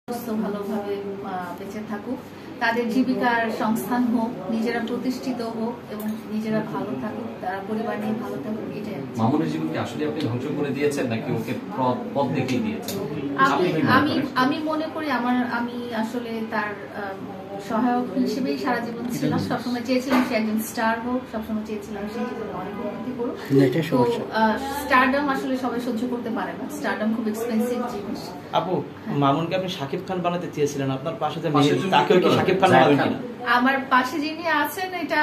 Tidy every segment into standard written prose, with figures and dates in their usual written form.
ভালোভাবে বেঁচে থাকুক, তাদের জীবিকার সংস্থান হোক, নিজেরা প্রতিষ্ঠিত হোক এবং নিজেরা ভালো থাকুক, তারা পরিবার নিয়ে ভালো থাকুক। এটাই মামুনের জীবনকে আসলে আপনি ধ্বংস করে দিয়েছেন নাকি ওকে পথ দেখিয়ে দিয়েছেন? আমি মনে করি আমি আসলে তার সহায়ক হিসেবেই সারা জীবন ছিলাম। সবসময় চেয়েছিলাম সে একজন স্টার হোক, সবসময় চেয়েছিলাম সে জীবনে অনেক উন্নতি করুক। স্টারডম আসলে সবাই সহ্য করতে পারে না, স্টারডম খুব এক্সপেন্সিভ জিনিস। আপু, মামুনকে আপনি শাকিব খান বানাতে চেয়েছিলেন, আপনার পাশে তাকেও কি শাকিব খান বানাবেন কিনা? আমার পাশে যিনি আছেন, এটা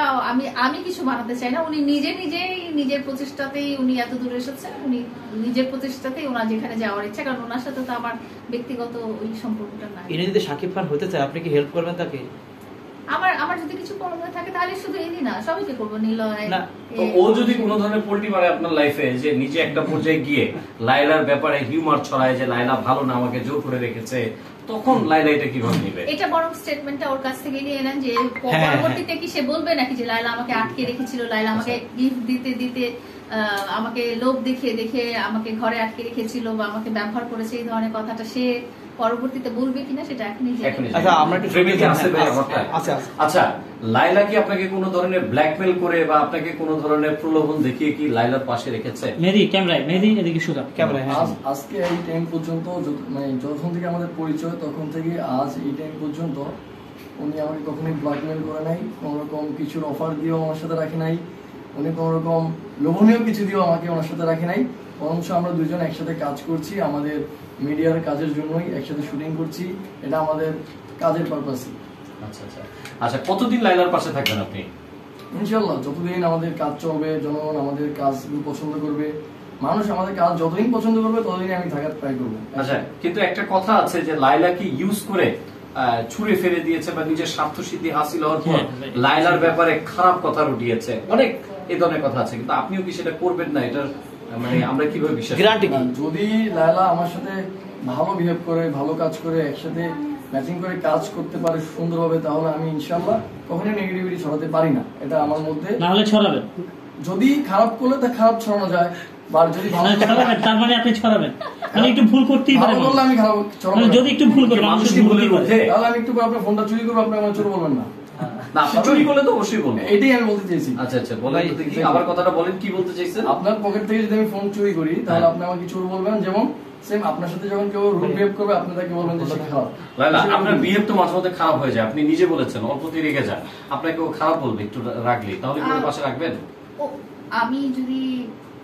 আমি কিছু বানাতে চাই না। উনি নিজের প্রচেষ্টাতেই উনি এত দূরে এসেছেন। উনি নিজের প্রচেষ্টাতেই ওনার যেখানে যাওয়ার ইচ্ছা, কারণ ওনার সাথে তো আমার ব্যক্তিগত ওই সম্পর্কটা নাই। ইনি যদি শাকিব খান হতে চায়, আপনি কি হেল্প করবেন তাকে? আমার যদি কিছু করণীয় থাকে তাহলে শুধু এনি না, সবাইকে করবো। নিলয় না, ও যদি কোনো ধরনের পোল্টি মারে আপনার লাইফে, যে নিজে একটা পর্যায়ে গিয়ে লাইলার ব্যাপারে হিউমার ছড়ায় যে লাইলা ভালো না, আমাকে জোর করে রেখেছে, তখন লাইলা এটা কিভাবে নেবে? এটা বরং স্টেটমেন্টটা ওর কাছ থেকে নিয়ে নেন, যে পরবর্তীতে কি সে বলবে নাকি যে লাইলা আমাকে আটকে রেখেছিল, লাইলা আমাকে গিফট দিতে আমাকে লোভ দেখে আমাকে ঘরে আটকে রেখেছিল বা আমাকে ব্যবহার করেছে, এই ধরনের কথাটা সে পরবর্তীতে বলবে কিনা সেটা এখনই জানি। আচ্ছা, আমরা একটু প্রেমিকা আছে ভাই আমারটা। আচ্ছা, লাইলা কি আপনাকে কোনো ধরনের ব্ল্যাকমেল করে বা আপনাকে কোনো ধরনের প্রলোভন দেখিয়ে কি লাইলার পাশে রেখেছে? মেহেদী ক্যামেরায়, মেহেদী এদিকে শুধু ক্যামেরায়। আজকে এই টাইম পর্যন্ত, মানে যখন থেকে আমাদের পরিচয় তখন থেকে আজ এই টাইম পর্যন্ত উনি আমাকে কখনোই ব্ল্যাকমেল করে নাই, কোনো রকম কিছুর অফার দিয়েও আমার সাথে রাখে নাই, উনি কোনো রকম লোভনীয় কিছু দিয়েও আমাকে ওনার সাথে রাখে নাই। বরঞ্চ আমরা দুজন একসাথে কাজ করছি, আমাদের মিডিয়ার কাজের জন্যই একসাথে শুটিং করছি, এটা আমাদের কাজের পারপাসই। আচ্ছা আচ্ছা আচ্ছা, কতদিন লাইলার পাশে থাকবেন আপনি? ইনশাল্লাহ যতদিন আমাদের কাজ চলবে, জনগণ আমাদের কাজগুলো পছন্দ করবে, মানুষ আমাদের কাজ যতদিন পছন্দ করবে ততদিনই আমি থাকার ট্রাই করবো। আচ্ছা, কিন্তু একটা কথা আছে যে লাইলা কি ইউজ করে ছুঁড়ে ফেলে দিয়েছে বা নিজের স্বার্থ সিদ্ধি হাসিল হওয়ার পর লাইলার ব্যাপারে খারাপ কথা উঠিয়েছে, অনেক এই ধরনের কথা আছে, কিন্তু আপনিও কি সেটা করবেন না? এটার মানে আমরা কিভাবে বিশ্বাস গ্যারান্টি কি? যদি লায়লা আমার সাথে ভালো বিহেভ করে, ভালো কাজ করে, একসাথে ম্যাচিং করে কাজ করতে পারে সুন্দরভাবে, তাহলে আমি ইনশাআল্লাহ কখনোই নেগেটিভিটি ছড়াতে পারি না। এটা আমার মধ্যে না হলে ছড়াবেন। যদি খারাপ করলে তা খারাপ ছড়ানো যায়, বা যদি ভালো ছড়াবেন, তার মানে আপনি ছড়াবেন। মানে একটু ভুল করতেই পারেন, ভালো করলে আমি খারাপ ছড়াবো। যদি একটু ভুল করে মানুষ ভুলই করে, তাহলে আমি একটু আপনার ফোনটা চুরি করব, আপনি আমার চোর বলবেন না। না, চুরি করলে তো অবশ্যই বলবো, এটাই আমি বলতে চাইছি। আচ্ছা আচ্ছা, বলেন তো দেখি, আবার কথাটা বলেন, কি বলতে চাইছেন? আপনার পকেট থেকে যদি আমি ফোন চুরি করি তাহলে আপনি আমাকে চোর বলবেন, যেমন সেম আপনার সাথে যখন কেউ রুড বিহেভ করবে আপনি তাকে বলবেন যে সে খারাপ। লাইলা, আপনার বিহেভ তো মাঝে মধ্যে খারাপ হয়ে যায়, আপনি নিজে বলেছেন অল্পতে রেগে যান, আপনাকে ও খারাপ বলবে একটু রাগলি, তাহলে কি ওর পাশে রাখবেন? আমি যদি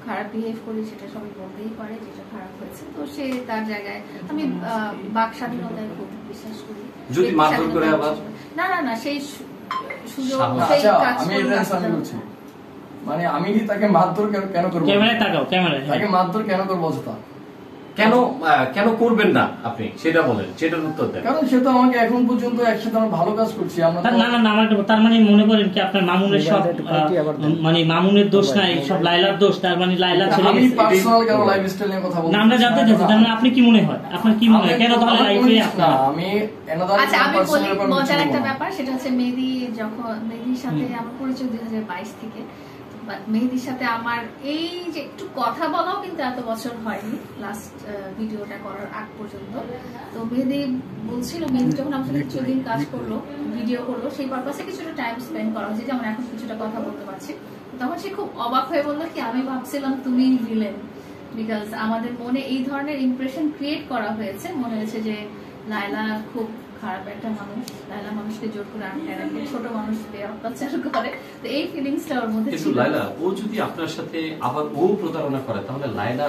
খারাপ বিহেভ করি সেটা সবাই বলতেই পারে যেটা খারাপ হয়েছে, তো সে তার জায়গায়। আমি বাক স্বাধীনতায় খুব বিশ্বাস করি। যদি মারধর করে আবার? না, সেই সুযোগ মানে আমি তাকে মারধর কেন করবো? ক্যামেরায় তাকাও, ক্যামেরায়। তাকে মারধর কেন করবো? অযথা কেন করবেন না আপনি সেটা বলেন, সেটার উত্তর দেন। কারণ সে তো আমাকে এখন পর্যন্ত একসাথে আমরা ভালো কাজ করছি। আমরা না, তার মানে মনে করেন কি আপনার মামুনের সব, মানে মামুনের দোষ নাই, সব লাইলার দোষ? তার মানে লাইলা ছেড়ে গেছে। আমি পার্সোনাল কারো লাইফস্টাইল নিয়ে কথা বলছি না, আমরা জানতে চাইছি, তার মানে আপনি কি মনে হয়, আপনার কি মনে হয় কেন তাহলে লাইফে আপনার? আমি আচ্ছা, আমি বলি মজার একটা ব্যাপার, সেটা হচ্ছে মেহেদীর সাথে আমার পরিচয় 2022 থেকে। মেহেদীর সাথে আমার এই যে একটু কথা বলাও কিন্তু এত বছর হয়নি, লাস্ট ভিডিওটা করার আগ পর্যন্ত। তো মেহেদী বলছিল, মেহেদী যখন আমার সাথে কিছুদিন কাজ করলো, ভিডিও করলো, সেই পারপাসে কিছুটা টাইম স্পেন্ড করা হয়েছে, যেমন এখন কিছুটা কথা বলতে পারছি। তখন সে খুব অবাক হয়ে বললো কি, আমি ভাবছিলাম তুমি ভিলেন, বিকজ আমাদের মনে এই ধরনের ইমপ্রেশন ক্রিয়েট করা হয়েছে, মনে হয়েছে যে লায়লা খুব খারাপ একটা মানুষ, লায়লা মানুষকে জোর করে আটকে রাখে, ছোট মানুষকে অত্যাচার করে। তো এই ফিলিংসটা ওর মধ্যে ছিল। কিন্তু লায়লা, ও যদি আপনার সাথে আবার ও প্রতারণা করে, তাহলে লায়লা